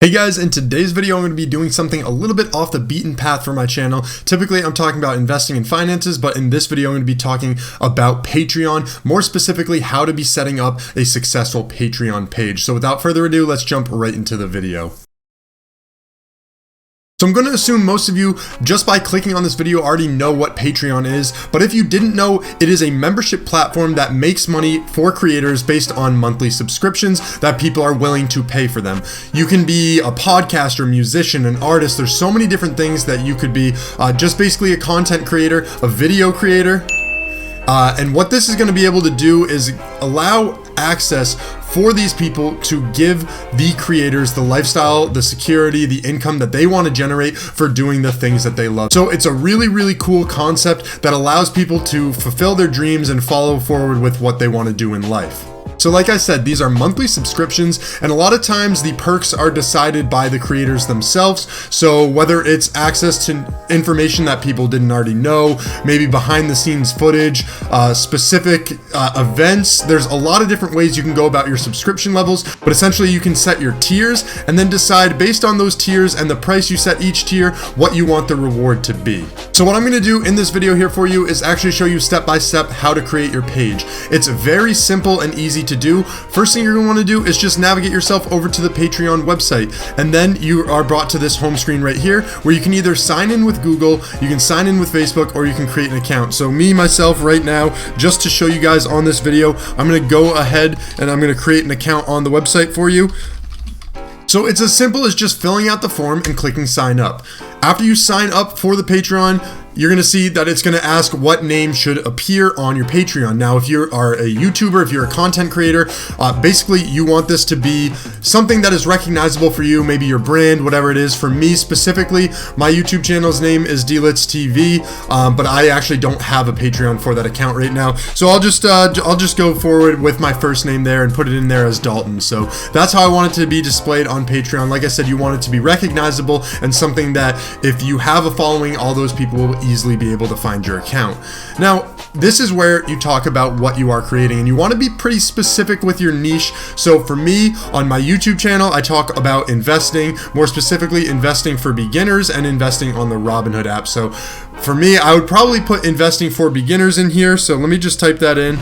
Hey guys, in today's video I'm going to be doing something a little bit off the beaten path for my channel. Typically I'm talking about investing in finances, but in this video I'm going to be talking about Patreon, more specifically how to be setting up a successful Patreon page. So without further ado, let's jump right into the video. So I'm going to assume most of you, just by clicking on this video, already know what Patreon is, but if you didn't know, it is a membership platform that makes money for creators based on monthly subscriptions that people are willing to pay for them. You can be a podcaster, musician, an artist. There's so many different things that you could be, just basically a content creator, a video creator. And what this is going to be able to do is allow access for these people to give the creators the lifestyle, the security, the income that they want to generate for doing the things that they love. So it's a really, really cool concept that allows people to fulfill their dreams and follow forward with what they want to do in life. So like I said, these are monthly subscriptions, and a lot of times the perks are decided by the creators themselves. So whether it's access to information that people didn't already know, maybe behind the scenes footage, specific events, there's a lot of different ways you can go about your subscription levels, but essentially you can set your tiers and then decide based on those tiers and the price you set each tier, what you want the reward to be. So what I'm going to do in this video here for you is actually show you step by step how to create your page. It's very simple and easy to do. First thing you're going to want to do is just navigate yourself over to the Patreon website, and then you are brought to this home screen right here where you can either sign in with Google, you can sign in with Facebook, or you can create an account. So myself right now, just to show you guys on this video, I'm going to go ahead and I'm going to create an account on the website for you. So it's as simple as just filling out the form and clicking sign up. After you sign up for the Patreon, you're going to see that it's going to ask what name should appear on your Patreon. Now, if you are a YouTuber, if you're a content creator, basically you want this to be something that is recognizable for you, maybe your brand, whatever it is. For me specifically, my YouTube channel's name is DLitz TV, but I actually don't have a Patreon for that account right now. So I'll just go forward with my first name there and put it in there as Dalton. So that's how I want it to be displayed on Patreon. Like I said, you want it to be recognizable and something that if you have a following, all those people will easily be able to find your account. Now, this is where you talk about what you are creating, and you want to be pretty specific with your niche. So for me, on my YouTube channel, I talk about investing, more specifically investing for beginners and investing on the Robinhood app. So for me, I would probably put investing for beginners in here. So let me just type that in.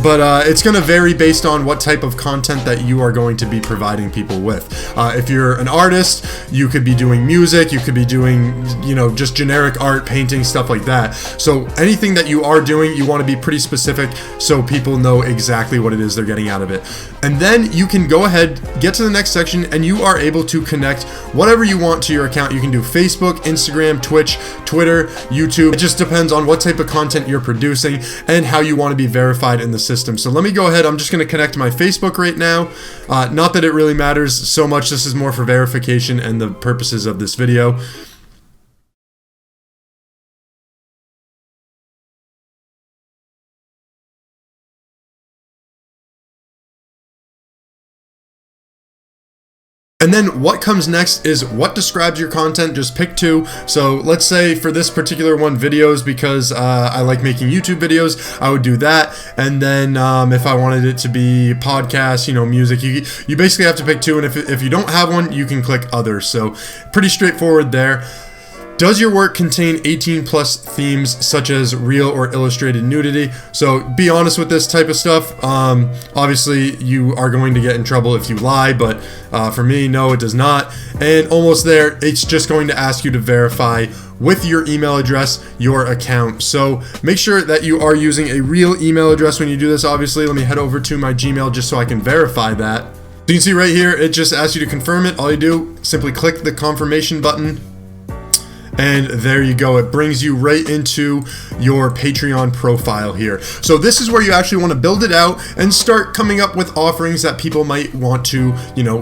But it's going to vary based on what type of content that you are going to be providing people with. If you're an artist, you could be doing music, you could be doing, just generic art, painting, stuff like that. So anything that you are doing, you want to be pretty specific so people know exactly what it is they're getting out of it. And then you can go ahead, get to the next section, and you are able to connect whatever you want to your account. You can do Facebook, Instagram, Twitch, Twitter, YouTube. It just depends on what type of content you're producing and how you want to be verified in the system. So let me go ahead. I'm just going to connect to my Facebook right now. Not that it really matters so much. This is more for verification and the purposes of this video. And then what comes next is what describes your content. Just pick two. So let's say for this particular one, videos, because I like making YouTube videos, I would do that. And then if I wanted it to be podcasts, music, you basically have to pick two. And if you don't have one, you can click others. So pretty straightforward there. Does your work contain 18 plus themes such as real or illustrated nudity? So be honest with this type of stuff. Obviously you are going to get in trouble if you lie, but for me, no, it does not. And almost there, it's just going to ask you to verify with your email address your account. So make sure that you are using a real email address when you do this. Obviously, let me head over to my Gmail just so I can verify that. So you can see right here, it just asks you to confirm it. All you do, simply click the confirmation button. And there you go. It brings you right into your Patreon profile here. So this is where you actually want to build it out and start coming up with offerings that people might want to,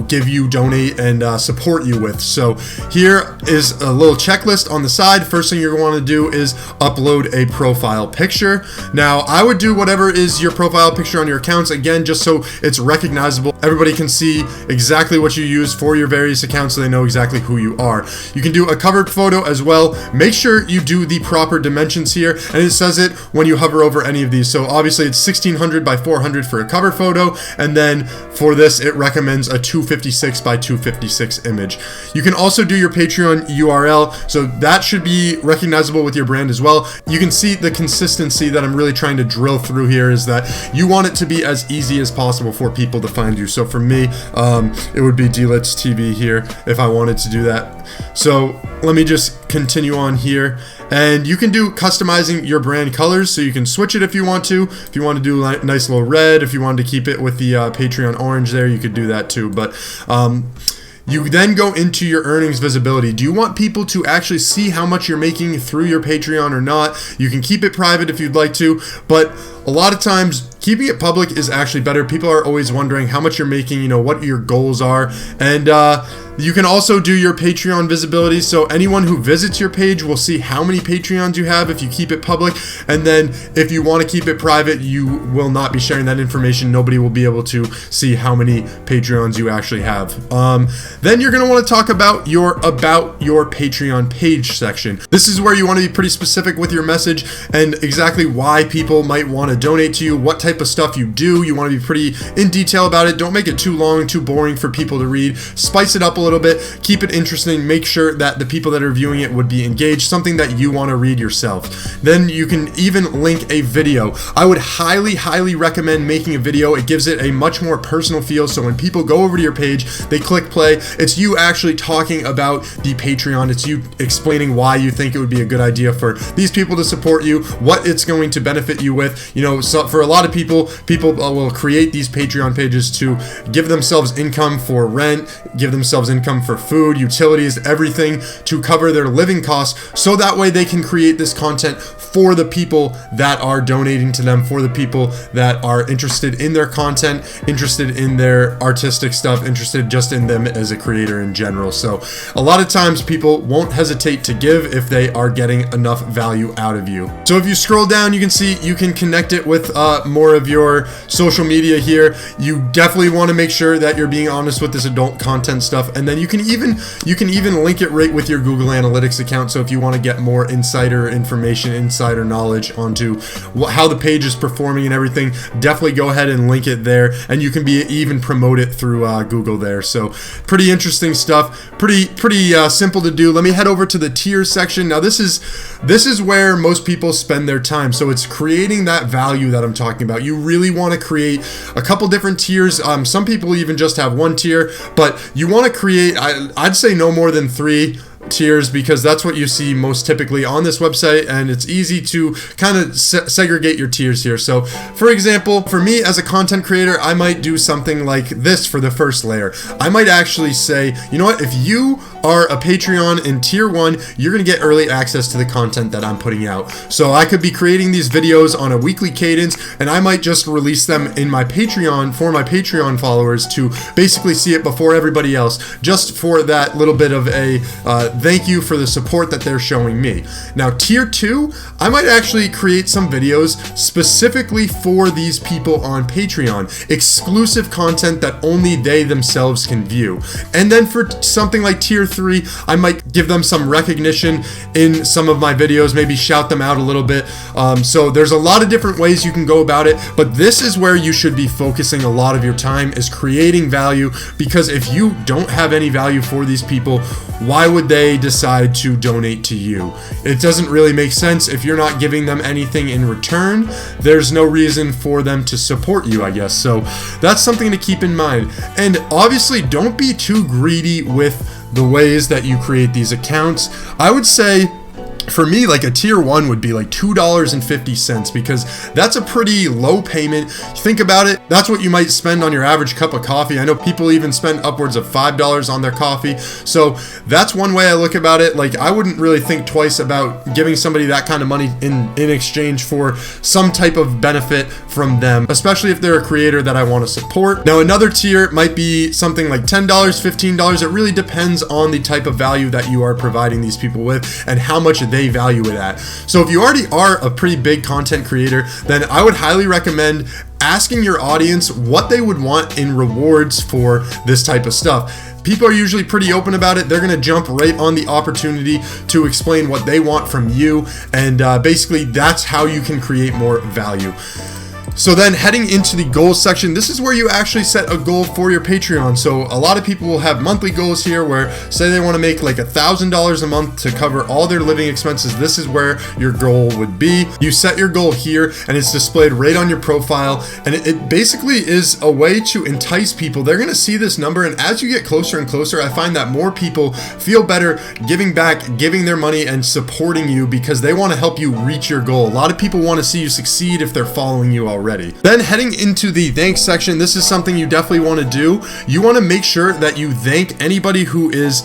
give you, donate, and support you with. So here is a little checklist on the side. First thing you're going to want to do is upload a profile picture. Now, I would do whatever is your profile picture on your accounts, again, just so it's recognizable. Everybody can see exactly what you use for your various accounts so they know exactly who you are. You can do a covered photo as as well, make sure you do the proper dimensions here, and it says it when you hover over any of these. So obviously it's 1600 by 400 for a cover photo, and then for this it recommends a 256 by 256 image. You can also do your Patreon URL, so that should be recognizable with your brand as well. You can see the consistency that I'm really trying to drill through here is that you want it to be as easy as possible for people to find you. So for me, it would be Delitz TV here if I wanted to do that. So let me just continue on here, and you can do customizing your brand colors, so you can switch it if you want to. If you want to do a nice little red, if you wanted to keep it with the Patreon orange there, you could do that too. But you then go into your earnings visibility. Do you want people to actually see how much you're making through your Patreon or not? You can keep it private if you'd like to, but a lot of times keeping it public is actually better. People are always wondering how much you're making, you know, what your goals are. And you can also do your Patreon visibility, so anyone who visits your page will see how many Patreons you have if you keep it public. And then if you want to keep it private, you will not be sharing that information. Nobody will be able to see how many Patreons you actually have. Then you're going to want to talk about your Patreon page section. This is where you want to be pretty specific with your message and exactly why people might want to donate to you, what type of stuff you do. You want to be pretty in detail about it. Don't make it too long, too boring for people to read. Spice it up a little bit, keep it interesting, make sure that the people that are viewing it would be engaged, something that you want to read yourself. Then you can even link a video. I would highly recommend making a video. It gives it a much more personal feel, so when people go over to your page, they click play, it's you actually talking about the Patreon, it's you explaining why you think it would be a good idea for these people to support you, what it's going to benefit you with. You know, so for a lot of people will create these Patreon pages to give themselves income for rent, give themselves income for food, utilities, everything to cover their living costs, so that way they can create this content for the people that are donating to them, for the people that are interested in their content, interested in their artistic stuff, interested just in them as a creator in general. So a lot of times people won't hesitate to give if they are getting enough value out of you. So if you scroll down, you can see you can connect it with more of your social media here. You definitely want to make sure that you're being honest with this adult content stuff, and then you can even link it right with your Google Analytics account. So if you want to get more insider information, insider knowledge onto how the page is performing and everything, definitely go ahead and link it there, and you can even promote it through Google there. So pretty interesting stuff, pretty simple to do. Let me head over to the tiers section. Now this is where most people spend their time. So it's creating that value that I'm talking about. You really want to create a couple different tiers. Some people even just have one tier, but you want to create, I'd say no more than 3 tiers, because that's what you see most typically on this website, and it's easy to kind of segregate your tiers here. So for example, for me as a content creator, I might do something like this for the first layer. I might actually say, you know what, if you are a Patreon in tier 1, you're gonna get early access to the content that I'm putting out. So I could be creating these videos on a weekly cadence, and I might just release them in my Patreon for my Patreon followers to basically see it before everybody else, just for that little bit of a thank you for the support that they're showing me. Now tier 2, I might actually create some videos specifically for these people on Patreon, exclusive content that only they themselves can view. And then for something like tier 3, I might give them some recognition in some of my videos, maybe shout them out a little bit. So there's a lot of different ways you can go about it, but this is where you should be focusing a lot of your time, is creating value, because if you don't have any value for these people, why would they decide to donate to you? It doesn't really make sense. If you're not giving them anything in return, there's no reason for them to support you, I guess. So that's something to keep in mind. And obviously, don't be too greedy with the ways that you create these accounts. I would say, for me, like a tier 1 would be like $2.50, because that's a pretty low payment. Think about it, that's what you might spend on your average cup of coffee. I know people even spend upwards of $5 on their coffee. So that's one way I look about it. Like, I wouldn't really think twice about giving somebody that kind of money in exchange for some type of benefit from them, especially if they're a creator that I want to support. Now another tier might be something like $10, $15. It really depends on the type of value that you are providing these people with and how much they value it at. So if you already are a pretty big content creator, then I would highly recommend asking your audience what they would want in rewards for this type of stuff. People are usually pretty open about it. They're going to jump right on the opportunity to explain what they want from you. And basically, that's how you can create more value. So then heading into the goals section, this is where you actually set a goal for your Patreon. So a lot of people will have monthly goals here where say they want to make like $1,000 a month to cover all their living expenses. This is where your goal would be. You set your goal here and it's displayed right on your profile. And it basically is a way to entice people. They're going to see this number. And as you get closer and closer, I find that more people feel better giving back, giving their money and supporting you because they want to help you reach your goal. A lot of people want to see you succeed if they're following you already. Then heading into the thanks section, this is something you definitely want to do. You want to make sure that you thank anybody who is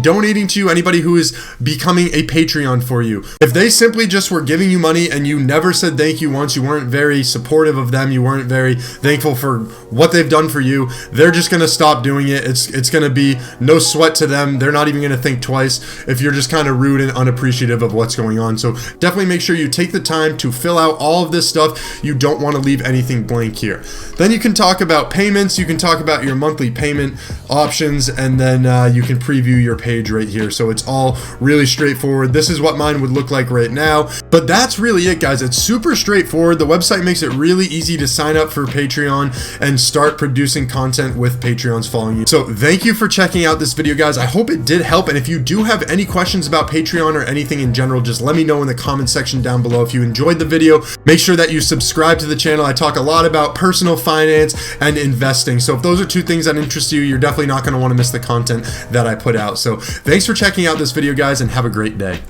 donating to you, anybody who is becoming a Patreon for you. If they simply just were giving you money and you never said thank you once, you weren't very supportive of them, you weren't very thankful for what they've done for you, they're just going to stop doing it. It's going to be no sweat to them. They're not even going to think twice if you're just kind of rude and unappreciative of what's going on. So definitely make sure you take the time to fill out all of this stuff. You don't want to leave anything blank here. Then you can talk about payments, you can talk about your monthly payment options, and then you can preview your page right here. So it's all really straightforward. This is what mine would look like right now. But that's really it, guys. It's super straightforward. The website makes it really easy to sign up for Patreon and start producing content with Patreons following you. So thank you for checking out this video, guys. I hope it did help. And if you do have any questions about Patreon or anything in general, just let me know in the comment section down below. If you enjoyed the video, make sure that you subscribe to the channel. I talk a lot about personal finance and investing. So if those are two things that interest you, you're definitely not going to want to miss the content that I put out. So thanks for checking out this video, guys, and have a great day.